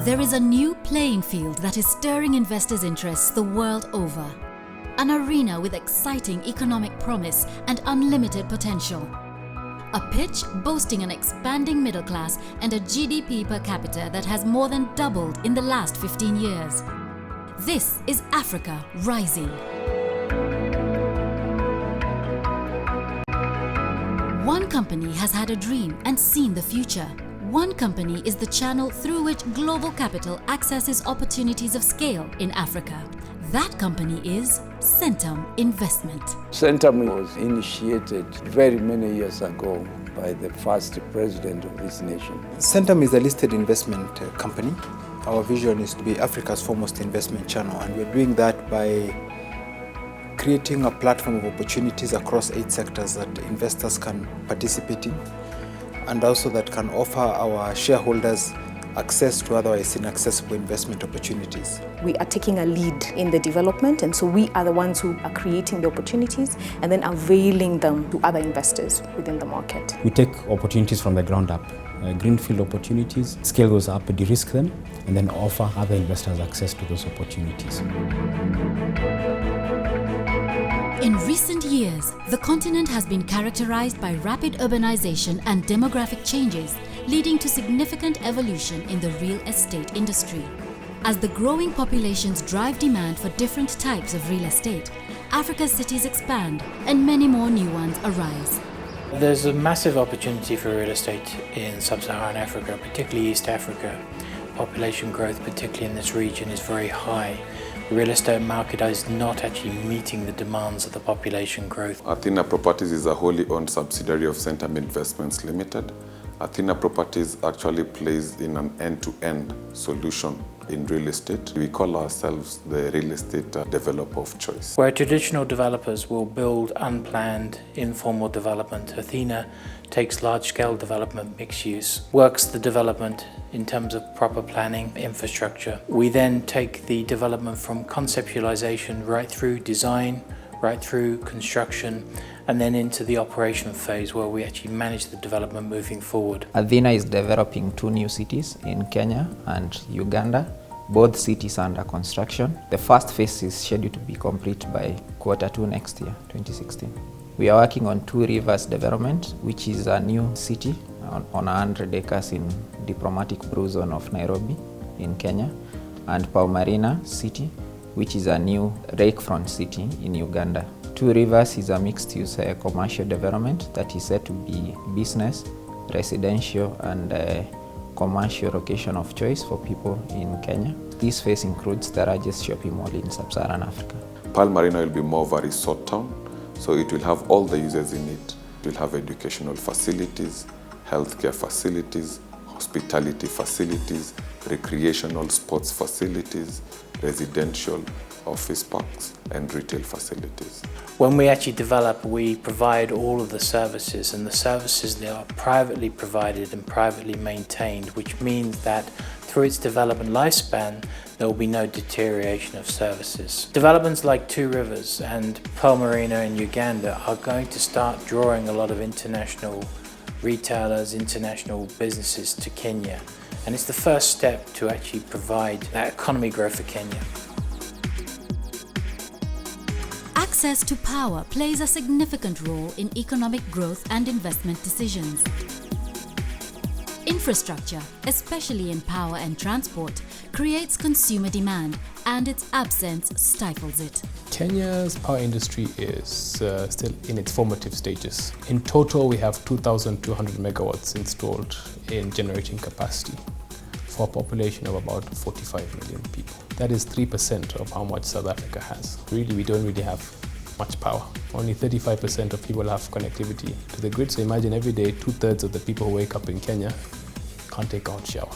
There is a new playing field that is stirring investors' interests the world over. An arena with exciting economic promise and unlimited potential. A pitch boasting an expanding middle class and a GDP per capita that has more than doubled in the last 15 years. This is Africa Rising. One company has had a dream and seen the future. One company is the channel through which global capital accesses opportunities of scale in Africa. That company is Centum Investment. Centum was initiated very many years ago by the first president of this nation. Centum is a listed investment company. Our vision is to be Africa's foremost investment channel, and we're doing that by creating a platform of opportunities across 8 sectors that investors can participate in, and also that can offer our shareholders access to otherwise inaccessible investment opportunities. We are taking a lead in the development, and so we are the ones who are creating the opportunities and then availing them to other investors within the market. We take opportunities from the ground up, greenfield opportunities, scale those up, de-risk them, and then offer other investors access to those opportunities. In recent years, the continent has been characterized by rapid urbanization and demographic changes, leading to significant evolution in the real estate industry. As the growing populations drive demand for different types of real estate, Africa's cities expand and many more new ones arise. There's a massive opportunity for real estate in sub-Saharan Africa, particularly East Africa. Population growth, particularly in this region, is very high. The real estate market is not actually meeting the demands of the population growth. Athena Properties is a wholly owned subsidiary of Centum Investments Limited. Athena Properties actually plays in an end-to-end solution in real estate. We call ourselves the real estate developer of choice. Where traditional developers will build unplanned, informal development, Athena takes large-scale development, mixed use, works the development in terms of proper planning, infrastructure. We then take the development from conceptualization right through design, right through construction, and then into the operation phase where we actually manage the development moving forward. Athena is developing 2 new cities in Kenya and Uganda. Both cities are under construction. The first phase is scheduled to be complete by Q2 next year, 2016. We are working on 2 Rivers development, which is a new city on 100 acres in diplomatic blue zone of Nairobi in Kenya, and Palmarina City, which is a new lakefront city in Uganda. 2 Rivers is a mixed-use commercial development that is set to be business, residential, and commercial location of choice for people in Kenya. This phase includes the largest shopping mall in sub-Saharan Africa. Palmarina will be more of a resort town, so it will have all the users in it. It will have educational facilities, healthcare facilities, hospitality facilities, recreational sports facilities, residential, office parks, and retail facilities. When we actually develop, we provide all of the services, and the services they are privately provided and privately maintained, which means that through its development lifespan, there will be no deterioration of services. Developments like 2 Rivers and Palmarina in Uganda are going to start drawing a lot of international retailers, international businesses to Kenya. And it's the first step to actually provide that economy growth for Kenya. Access to power plays a significant role in economic growth and investment decisions. Infrastructure, especially in power and transport, creates consumer demand, and its absence stifles it. Kenya's power industry is still in its formative stages. In total, we have 2,200 megawatts installed in generating capacity for a population of about 45 million people. That is 3% of how much South Africa has. Really, we don't really have much power. Only 35% of people have connectivity to the grid, so imagine every day 2/3 of the people who wake up in Kenya can't take a hot shower.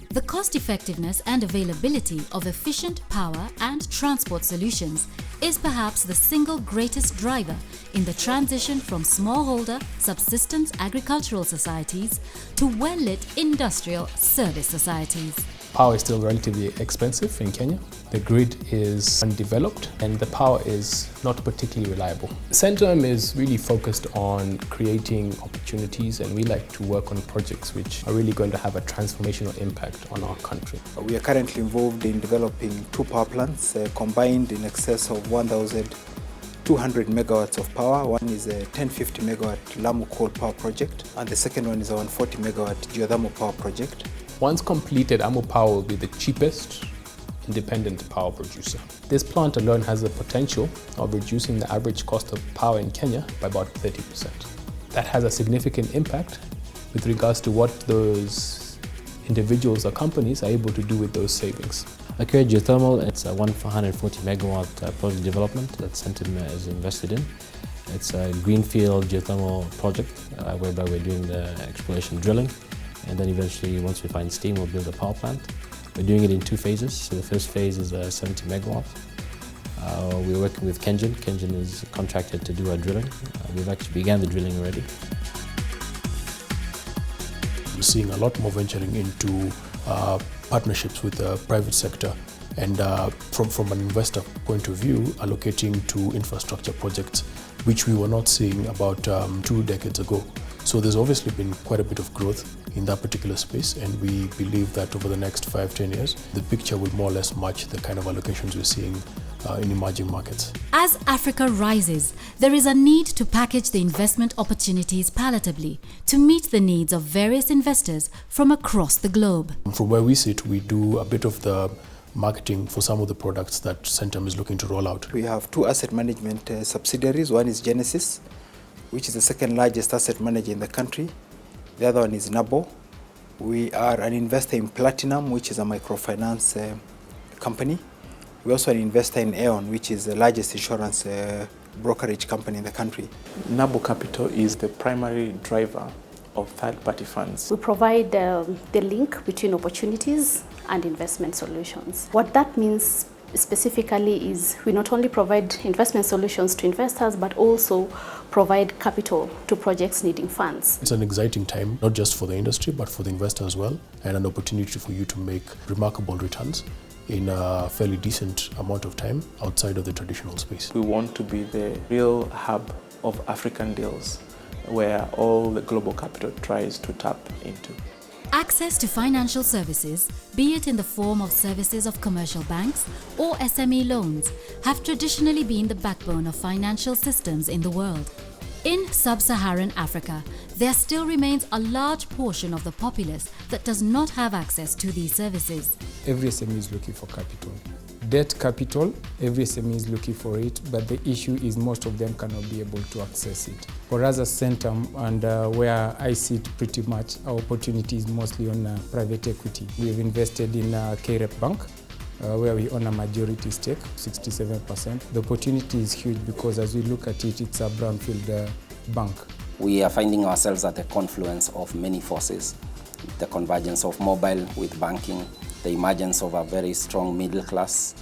The cost-effectiveness and availability of efficient power and transport solutions is perhaps the single greatest driver in the transition from smallholder subsistence agricultural societies to well-lit industrial service societies. Power is still relatively expensive in Kenya. The grid is undeveloped and the power is not particularly reliable. Centum is really focused on creating opportunities, and we like to work on projects which are really going to have a transformational impact on our country. We are currently involved in developing 2 power plants combined in excess of 1,200 megawatts of power. One is a 1050 megawatt Lamu coal power project, and the second one is a 140 megawatt geothermal power project. Once completed, Amu Power will be the cheapest independent power producer. This plant alone has the potential of reducing the average cost of power in Kenya by about 30%. That has a significant impact with regards to what those individuals or companies are able to do with those savings. Akira Geothermal, it's a 140 megawatt project development that Centum is invested in. It's a greenfield geothermal project whereby we're doing the exploration drilling, and then eventually, once we find steam, we'll build a power plant. We're doing it in 2 phases. So the first phase is 70 megawatt. We're working with Kengen. Kengen is contracted to do our drilling. We've actually began the drilling already. We're seeing a lot more venturing into partnerships with the private sector, and from an investor point of view, allocating to infrastructure projects, which we were not seeing about 2 decades ago. So there's obviously been quite a bit of growth in that particular space, and we believe that over the next 5-10 years, the picture will more or less match the kind of allocations we're seeing in emerging markets. As Africa rises, there is a need to package the investment opportunities palatably to meet the needs of various investors from across the globe. From where we sit, we do a bit of the marketing for some of the products that Centum is looking to roll out. We have 2 asset management subsidiaries. One is Genesis, which is the second largest asset manager in the country. The other one is Nabo. We are an investor in Platinum, which is a microfinance company. We're also an investor in Aon, which is the largest insurance brokerage company in the country. Nabo Capital is the primary driver of third-party funds. We provide the link between opportunities and investment solutions. What that means specifically is we not only provide investment solutions to investors, but also provide capital to projects needing funds. It's an exciting time, not just for the industry, but for the investor as well, and an opportunity for you to make remarkable returns in a fairly decent amount of time outside of the traditional space. We want to be the real hub of African deals, where all the global capital tries to tap into. Access to financial services, be it in the form of services of commercial banks or SME loans, have traditionally been the backbone of financial systems in the world. In sub-Saharan Africa, there still remains a large portion of the populace that does not have access to these services. Every SME is looking for capital. Debt capital, every SME is looking for it, but the issue is most of them cannot be able to access it. For us as Centum, and where I sit pretty much, our opportunity is mostly on private equity. We have invested in KREP Bank, where we own a majority stake, 67%. The opportunity is huge because as we look at it, it's a brownfield bank. We are finding ourselves at the confluence of many forces. The convergence of mobile with banking, the emergence of a very strong middle class,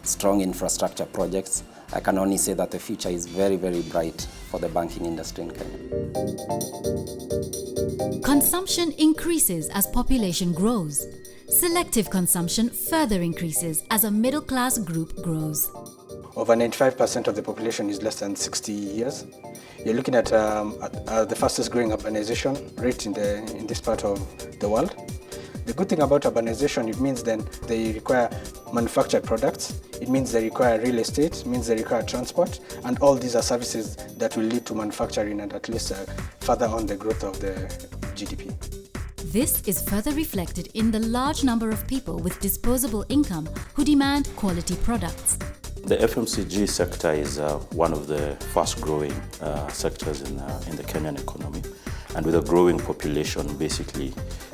strong infrastructure projects. I can only say that the future is very, very bright for the banking industry in Kenya. Consumption increases as population grows. Selective consumption further increases as a middle-class group grows. Over 95% of the population is less than 60 years. You're looking at the fastest growing urbanization rate in this part of the world. The good thing about urbanization, it means then they require manufactured products, it means they require real estate, it means they require transport, and all these are services that will lead to manufacturing and at least further on the growth of the GDP. This is further reflected in the large number of people with disposable income who demand quality products. The FMCG sector is one of the fast-growing sectors in the Kenyan economy, and with a growing population, basically,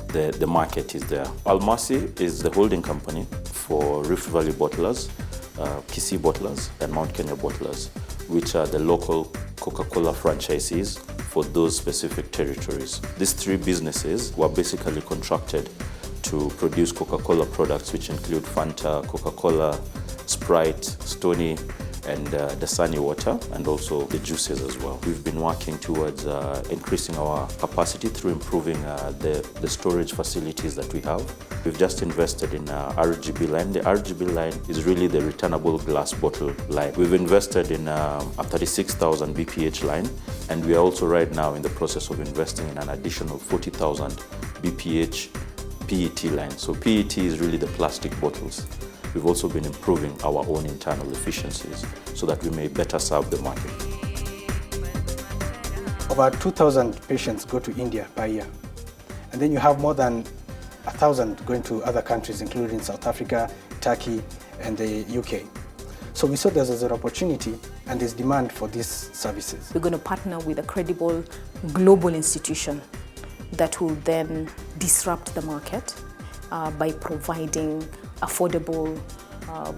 the market is there. Almasi is the holding company for Rift Valley Bottlers, Kisii Bottlers, and Mount Kenya Bottlers, which are the local Coca-Cola franchisees for those specific territories. These 3 businesses were basically contracted to produce Coca-Cola products, which include Fanta, Coca-Cola, Sprite, Stoney, and the sunny water, and also the juices as well. We've been working towards increasing our capacity through improving the storage facilities that we have. We've just invested in RGB line. The RGB line is really the returnable glass bottle line. We've invested in a 36,000 BPH line, and we are also right now in the process of investing in an additional 40,000 BPH PET line. So PET is really the plastic bottles. We've also been improving our own internal efficiencies so that we may better serve the market. Over 2,000 patients go to India per year, and then you have more than 1,000 going to other countries, including South Africa, Turkey, and the UK. So we saw there's an opportunity and there's demand for these services. We're going to partner with a credible global institution that will then disrupt the market by providing affordable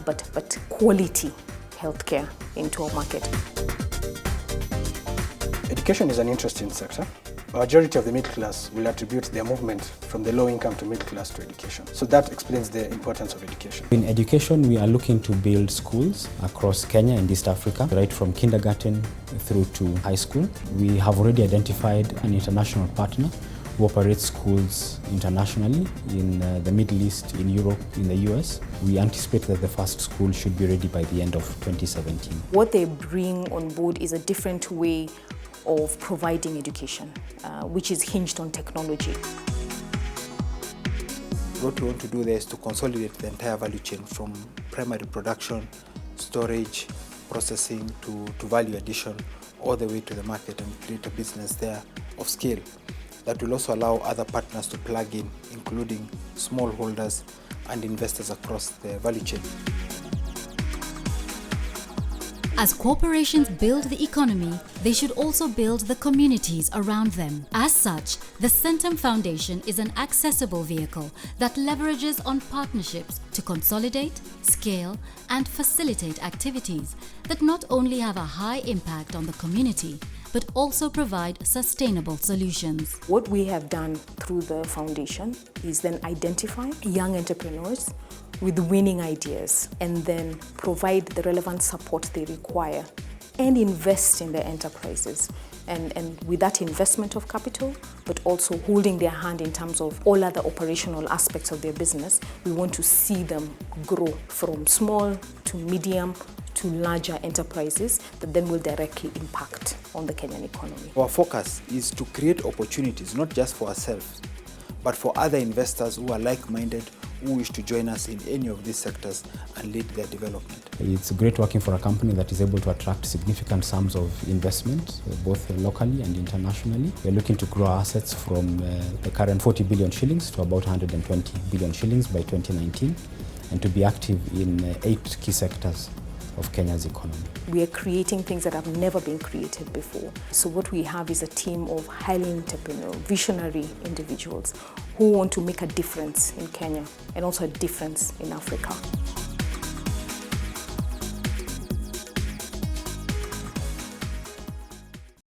but quality healthcare into our market. Education is an interesting sector. A majority of the middle class will attribute their movement from the low income to middle class to education. So that explains the importance of education. In education, we are looking to build schools across Kenya and East Africa, right from kindergarten through to high school. We have already identified an international partner who operates schools internationally in the Middle East, in Europe, in the US. We anticipate that the first school should be ready by the end of 2017. What they bring on board is a different way of providing education, which is hinged on technology. What we want to do there is to consolidate the entire value chain from primary production, storage, processing to value addition, all the way to the market, and create a business there of scale that will also allow other partners to plug in, including smallholders and investors across the value chain. As corporations build the economy, they should also build the communities around them. As such, the Centum Foundation is an accessible vehicle that leverages on partnerships to consolidate, scale, and facilitate activities that not only have a high impact on the community, but also provide sustainable solutions. What we have done through the foundation is then identify young entrepreneurs with winning ideas and then provide the relevant support they require and invest in their enterprises. And with that investment of capital, but also holding their hand in terms of all other operational aspects of their business, we want to see them grow from small to medium to larger enterprises that then will directly impact on the Kenyan economy. Our focus is to create opportunities, not just for ourselves, but for other investors who are like-minded, who wish to join us in any of these sectors and lead their development. It's great working for a company that is able to attract significant sums of investment, both locally and internationally. We're looking to grow our assets from the current 40 billion shillings to about 120 billion shillings by 2019, and to be active in 8 key sectors of Kenya's economy. We are creating things that have never been created before. So what we have is a team of highly entrepreneurial, visionary individuals who want to make a difference in Kenya and also a difference in Africa.